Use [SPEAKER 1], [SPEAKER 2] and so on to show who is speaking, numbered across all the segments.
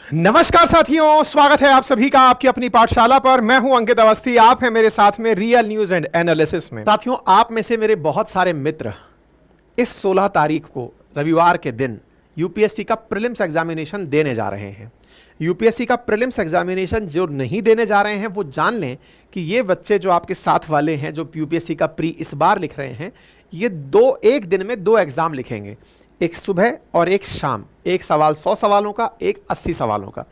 [SPEAKER 1] नमस्कार साथियों, स्वागत है आप सभी का आपकी अपनी पाठशाला पर। मैं हूं अंकित अवस्थी, आप हैं मेरे साथ में रियल न्यूज एंड एनालिसिस में। साथियों, आप में से मेरे बहुत सारे मित्र इस 16 तारीख को रविवार के दिन यूपीएससी का प्रीलिम्स एग्जामिनेशन देने जा रहे हैं। यूपीएससी का प्रीलिम्स एग्जामिनेशन जो नहीं देने जा रहे हैं वो जान लें कि ये बच्चे जो आपके साथ वाले हैं जो यूपीएससी का प्री इस बार लिख रहे हैं, ये एक दिन में 2 एग्जाम लिखेंगे, एक सुबह और एक शाम। एक सवाल 100 सवालों का, एक 80 सवालों का।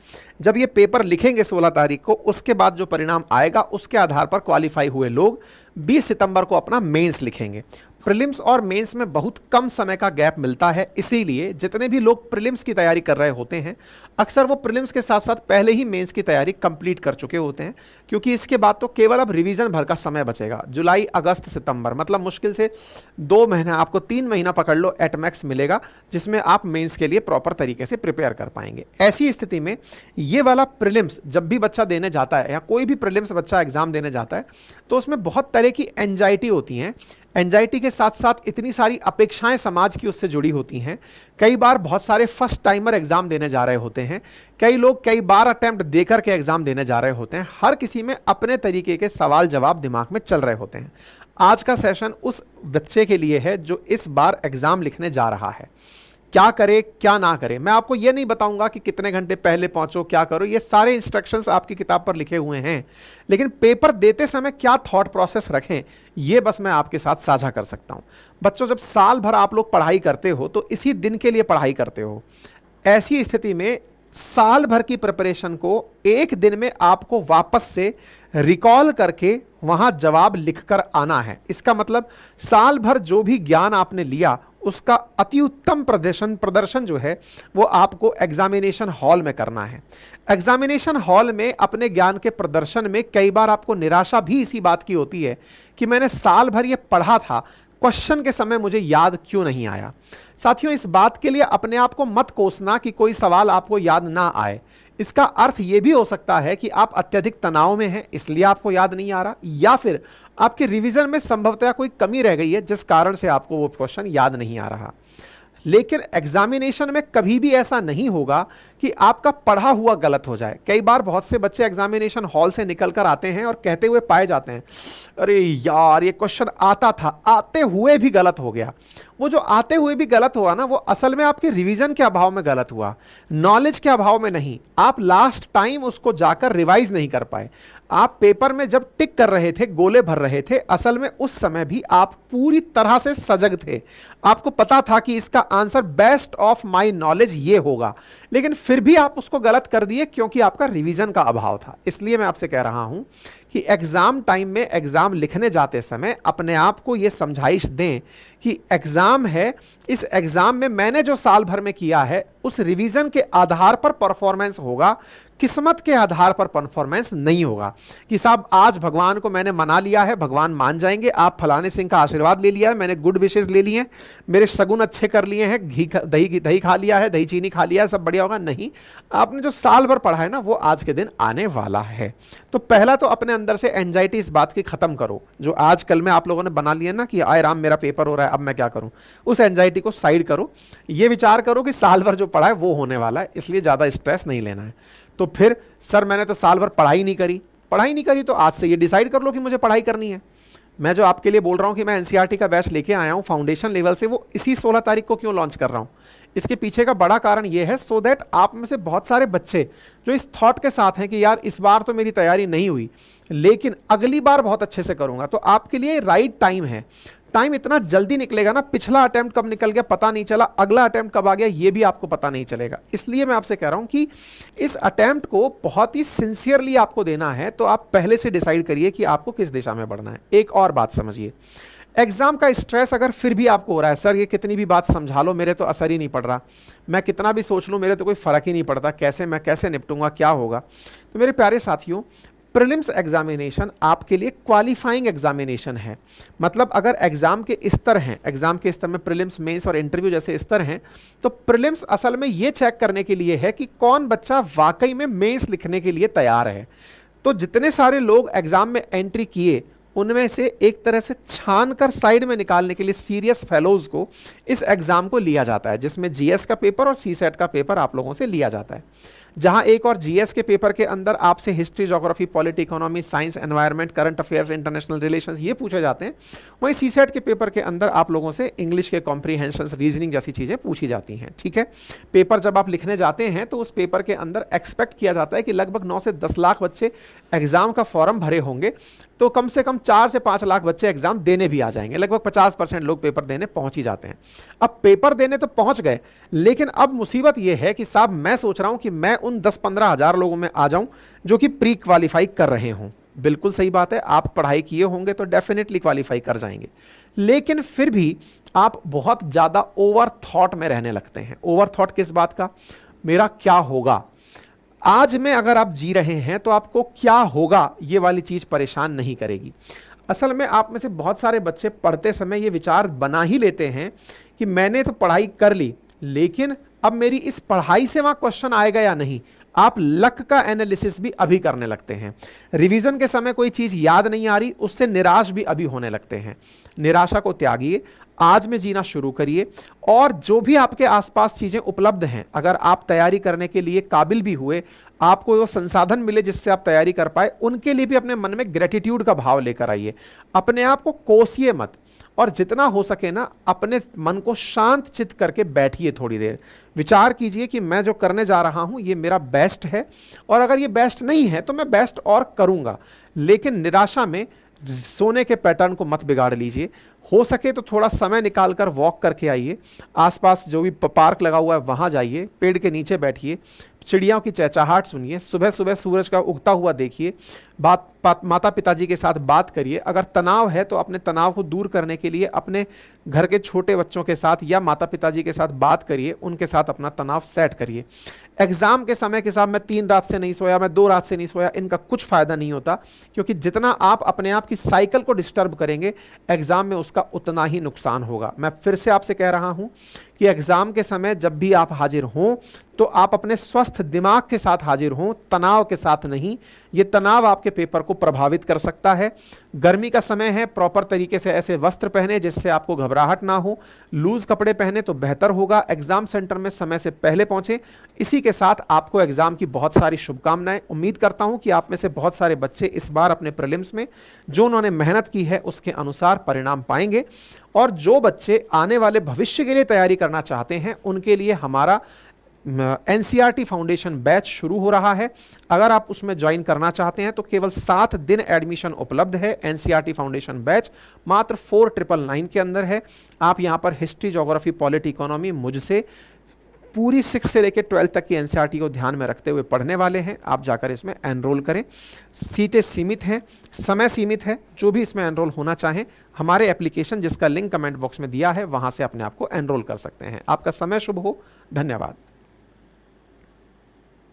[SPEAKER 1] जब ये पेपर लिखेंगे 16 तारीख को, उसके बाद जो परिणाम आएगा उसके आधार पर क्वालिफाई हुए लोग 20 सितंबर को अपना मेंस लिखेंगे। प्रीलिम्स और मेंस में बहुत कम समय का गैप मिलता है, इसीलिए जितने भी लोग प्रीलिम्स की तैयारी कर रहे होते हैं अक्सर वो प्रीलिम्स के साथ साथ पहले ही मेंस की तैयारी कंप्लीट कर चुके होते हैं, क्योंकि इसके बाद तो केवल अब रिवीजन भर का समय बचेगा। जुलाई, अगस्त, सितंबर, मतलब मुश्किल से 2 महीना, आपको 3 महीना पकड़ लो एट मैक्स मिलेगा, जिसमें आप मेंस के लिए प्रॉपर तरीके से प्रिपेयर कर पाएंगे। ऐसी स्थिति में ये वाला प्रीलिम्स जब भी बच्चा देने जाता है या कोई भी प्रीलिम्स बच्चा एग्जाम देने जाता है तो उसमें बहुत तरह की एंजाइटी होती हैं। एंजाइटी के साथ साथ इतनी सारी अपेक्षाएं समाज की उससे जुड़ी होती हैं। कई बार बहुत सारे फर्स्ट टाइमर एग्जाम देने जा रहे होते हैं, कई लोग कई बार अटेम्प्ट देकर के एग्जाम देने जा रहे होते हैं। हर किसी में अपने तरीके के सवाल जवाब दिमाग में चल रहे होते हैं। आज का सेशन उस बच्चे के लिए है जो इस बार एग्जाम लिखने जा रहा है। क्या करे क्या ना करे, मैं आपको ये नहीं बताऊंगा कि कितने घंटे पहले पहुंचो, क्या करो, ये सारे इंस्ट्रक्शंस आपकी किताब पर लिखे हुए हैं, लेकिन पेपर देते समय क्या थॉट प्रोसेस रखें ये बस मैं आपके साथ साझा कर सकता हूं। बच्चों, जब साल भर आप लोग पढ़ाई करते हो तो इसी दिन के लिए पढ़ाई करते हो। ऐसी स्थिति में साल भर की प्रिपरेशन को एक दिन में आपको वापस से रिकॉल करके वहां जवाब लिखकर आना है। इसका मतलब साल भर जो भी ज्ञान आपने लिया उसका अति उत्तम प्रदर्शन जो है वो आपको एग्जामिनेशन हॉल में करना है। एग्जामिनेशन हॉल में अपने ज्ञान के प्रदर्शन में कई बार आपको निराशा भी इसी बात की होती है कि मैंने साल भर ये पढ़ा था, क्वेश्चन के समय मुझे याद क्यों नहीं आया। साथियों, इस बात के लिए अपने आप को मत कोसना कि कोई सवाल आपको याद ना आए। इसका अर्थ यह भी हो सकता है कि आप अत्यधिक तनाव में हैं इसलिए आपको याद नहीं आ रहा, या फिर आपके रिवीजन में संभवतः कोई कमी रह गई है जिस कारण से आपको वो क्वेश्चन याद नहीं आ रहा। लेकिन एग्जामिनेशन में कभी भी ऐसा नहीं होगा कि आपका पढ़ा हुआ गलत हो जाए। कई बार बहुत से बच्चे एग्जामिनेशन हॉल से निकल कर आते हैं और कहते हुए पाए जाते हैं, अरे यार ये क्वेश्चन आता था, आते हुए भी गलत हो गया। वो जो आते हुए भी गलत हुआ ना, वो असल में आपके रिवीजन के अभाव में गलत हुआ, नॉलेज के अभाव में नहीं। आप लास्ट टाइम उसको जाकर रिवाइज नहीं कर पाए। आप पेपर में जब टिक कर रहे थे, गोले भर रहे थे, असल में उस समय भी आप पूरी तरह से सजग थे। आपको पता था कि इसका answer best of my knowledge ये होगा, लेकिन फिर भी आप उसको गलत कर दिए क्योंकि आपका रिवीजन का अभाव था। इसलिए मैं आपसे कह रहा हूं कि एग्जाम टाइम में एग्जाम लिखने जाते समय अपने आप को यह समझाइश दें कि एग्जाम है, इस एग्जाम में मैंने जो साल भर में किया है उस रिवीजन के आधार पर परफॉर्मेंस होगा, किस्मत के आधार पर परफॉर्मेंस नहीं होगा कि साहब आज भगवान को मैंने मना लिया है, भगवान मान जाएंगे, आप फलाने सिंह का आशीर्वाद ले लिया है, मैंने गुड विशेष ले लिए हैं, मेरे शगुन अच्छे कर लिए हैं, दही खा लिया है, दही चीनी खा लिया है, सब बढ़िया होगा। नहीं, आपने जो साल भर पढ़ा है ना वो आज के दिन आने वाला है। तो पहला तो अपने अंदर से एंजाइटी इस बात की खत्म करो जो आज कल में आप लोगों ने बना लिया ना कि आए राम मेरा पेपर हो रहा है अब मैं क्या करूं। उस एंजाइटी को साइड करो, ये विचार करो कि साल भर जो पढ़ा है वो होने वाला है, इसलिए ज्यादा स्ट्रेस नहीं लेना है। तो फिर सर मैंने तो साल भर पढ़ाई नहीं करी, तो आज से ये डिसाइड कर लो कि मुझे पढ़ाई करनी है। मैं जो आपके लिए बोल रहा हूं कि मैं एनसीईआरटी का बैच लेके आया हूं फाउंडेशन लेवल से, वो इसी 16 तारीख को क्यों लॉन्च कर रहा हूं, इसके पीछे का बड़ा कारण ये है सो दैट आप में से बहुत सारे बच्चे जो इस थॉट के साथ हैं कि यार इस बार तो मेरी तैयारी नहीं हुई लेकिन अगली बार बहुत अच्छे से करूंगा, तो आपके लिए राइट टाइम है। टाइम इतना जल्दी निकलेगा ना, पिछला अटेम्प्ट कब निकल गया पता नहीं चला, अगला अटेम्प्ट कब आ गया ये भी आपको पता नहीं चलेगा। इसलिए मैं आपसे कह रहा हूं कि इस अटेम्प्ट को बहुत ही सिंसियरली आपको देना है, तो आप पहले से डिसाइड करिए कि आपको किस दिशा में बढ़ना है। एक और बात समझिए, एग्जाम का स्ट्रेस अगर फिर भी आपको हो रहा है, सर ये कितनी भी बात समझा लो मेरे तो असर ही नहीं पड़ रहा, मैं कितना भी सोच लूं मेरे तो कोई फर्क ही नहीं पड़ता, कैसे निपटूंगा, क्या होगा। तो मेरे प्यारे साथियों, प्रीलिम्स एग्जामिनेशन आपके लिए क्वालिफाइंग एग्जामिनेशन है। मतलब अगर एग्जाम के स्तर हैं, एग्जाम के स्तर में प्रीलिम्स, मेंस और इंटरव्यू जैसे स्तर हैं, तो प्रीलिम्स असल में ये चेक करने के लिए है कि कौन बच्चा वाकई में मेंस लिखने के लिए तैयार है। तो जितने सारे लोग एग्जाम में एंट्री किए उनमें से एक तरह से छान कर साइड में निकालने के लिए सीरियस फेलोज को इस एग्जाम को लिया जाता है, जिसमें जीएस का पेपर और सीसेट का पेपर आप लोगों से लिया जाता है। जहां एक और जीएस के पेपर के अंदर आपसे history, geography, polity, economy, science, environment, current affairs, international relations ये पूछे जाते हैं, वहीं सीसेट के पेपर के अंदर आप लोगों से इंग्लिश के कॉम्प्रीहेंशन, रीजनिंग जैसी चीजें पूछी जाती हैं। ठीक है, पेपर जब आप लिखने जाते हैं तो उस पेपर के अंदर एक्सपेक्ट किया जाता है कि लगभग 9 से 10 लाख बच्चे एग्जाम का फॉर्म भरे होंगे, तो कम से कम 4 से 5 लाख बच्चे एग्जाम देने भी आ जाएंगे। लगभग 50% लोग पेपर देने पहुंच ही जाते हैं। अब पेपर देने तो पहुंच गए, लेकिन अब मुसीबत यह है कि साहब मैं सोच रहा हूं कि मैं उन 10-15 हजार लोगों में आ जाऊं जो कि प्री क्वालिफाई कर रहे हों। बिल्कुल सही बात है, आप पढ़ाई किए होंगे तो डेफिनेटली क्वालिफाई कर जाएंगे, लेकिन फिर भी आप बहुत ज्यादा ओवर थॉट में रहने लगते हैं। ओवर थॉट किस बात का? मेरा क्या होगा। आज में अगर आप जी रहे हैं तो आपको क्या होगा ये वाली चीज परेशान नहीं करेगी। असल में आप में से बहुत सारे बच्चे पढ़ते समय ये विचार बना ही लेते हैं कि मैंने तो पढ़ाई कर ली, लेकिन अब मेरी इस पढ़ाई से वहां क्वेश्चन आएगा या नहीं। आप लक का एनालिसिस भी अभी करने लगते हैं। रिवीजन के समय कोई चीज याद नहीं आ रही, उससे निराश भी अभी होने लगते हैं। निराशा को त्यागिए, आज में जीना शुरू करिए, और जो भी आपके आसपास चीजें उपलब्ध हैं, अगर आप तैयारी करने के लिए काबिल भी हुए, आपको वो संसाधन मिले जिससे आप तैयारी कर पाए, उनके लिए भी अपने मन में ग्रेटिट्यूड का भाव लेकर आइए। अपने आप को कोसिए मत, और जितना हो सके ना अपने मन को शांत चित्त करके बैठिए। थोड़ी देर विचार कीजिए कि मैं जो करने जा रहा हूं ये मेरा बेस्ट है, और अगर ये बेस्ट नहीं है तो मैं बेस्ट और करूंगा। लेकिन निराशा में सोने के पैटर्न को मत बिगाड़ लीजिए। हो सके तो थोड़ा समय निकालकर वॉक करके आइए, आसपास जो भी पार्क लगा हुआ है वहां जाइए, पेड़ के नीचे बैठिए, चिड़ियाओं की चहचहाहट सुनिए, सुबह सुबह सूरज का उगता हुआ देखिए, माता पिताजी के साथ बात करिए। अगर तनाव है तो अपने तनाव को दूर करने के लिए अपने घर के छोटे बच्चों के साथ या माता पिताजी के साथ बात करिए, उनके साथ अपना तनाव सेट करिए। एग्जाम के समय के साथ मैं 3 रात से नहीं सोया, मैं 2 रात से नहीं सोया, इनका कुछ फायदा नहीं होता, क्योंकि जितना आप अपने आप की साइकिल को डिस्टर्ब करेंगे एग्जाम में उसका उतना ही नुकसान होगा। मैं फिर से आपसे कह रहा हूं कि एग्जाम के समय जब भी आप हाजिर हों तो आप अपने स्वस्थ दिमाग के साथ हाजिर हों, तनाव के साथ नहीं। ये तनाव आपके पेपर को प्रभावित कर सकता है। गर्मी का समय है, प्रॉपर तरीके से ऐसे वस्त्र पहने जिससे आपको घबराहट ना हो, लूज कपड़े पहने तो बेहतर होगा। एग्जाम सेंटर में समय से पहले पहुंचे। इसी के साथ आपको एग्जाम की बहुत सारी शुभकामनाएं। उम्मीद करता हूं कि आप में से बहुत सारे बच्चे इस बार अपने प्रीलिम्स में जो उन्होंने मेहनत की है उसके अनुसार परिणाम पाएंगे, और जो बच्चे आने वाले भविष्य के लिए तैयारी करना चाहते हैं उनके लिए हमारा एनसीईआरटी फाउंडेशन बैच शुरू हो रहा है। अगर आप उसमें ज्वाइन करना चाहते हैं तो केवल 7 दिन एडमिशन उपलब्ध है। एनसीईआरटी फाउंडेशन बैच मात्र 4999 के अंदर है। आप यहां पर हिस्ट्री, ज्योग्राफी, पॉलिटी, इकोनॉमी मुझसे पूरी 6 से लेकर 12 तक की एनसीईआरटी को ध्यान में रखते हुए पढ़ने वाले हैं। आप जाकर इसमें एनरोल करें। सीटें सीमित हैं, समय सीमित है। जो भी इसमें एनरोल होना चाहें हमारे एप्लीकेशन जिसका लिंक कमेंट बॉक्स में दिया है वहां से अपने आप को एनरोल कर सकते हैं। आपका समय शुभ हो। धन्यवाद।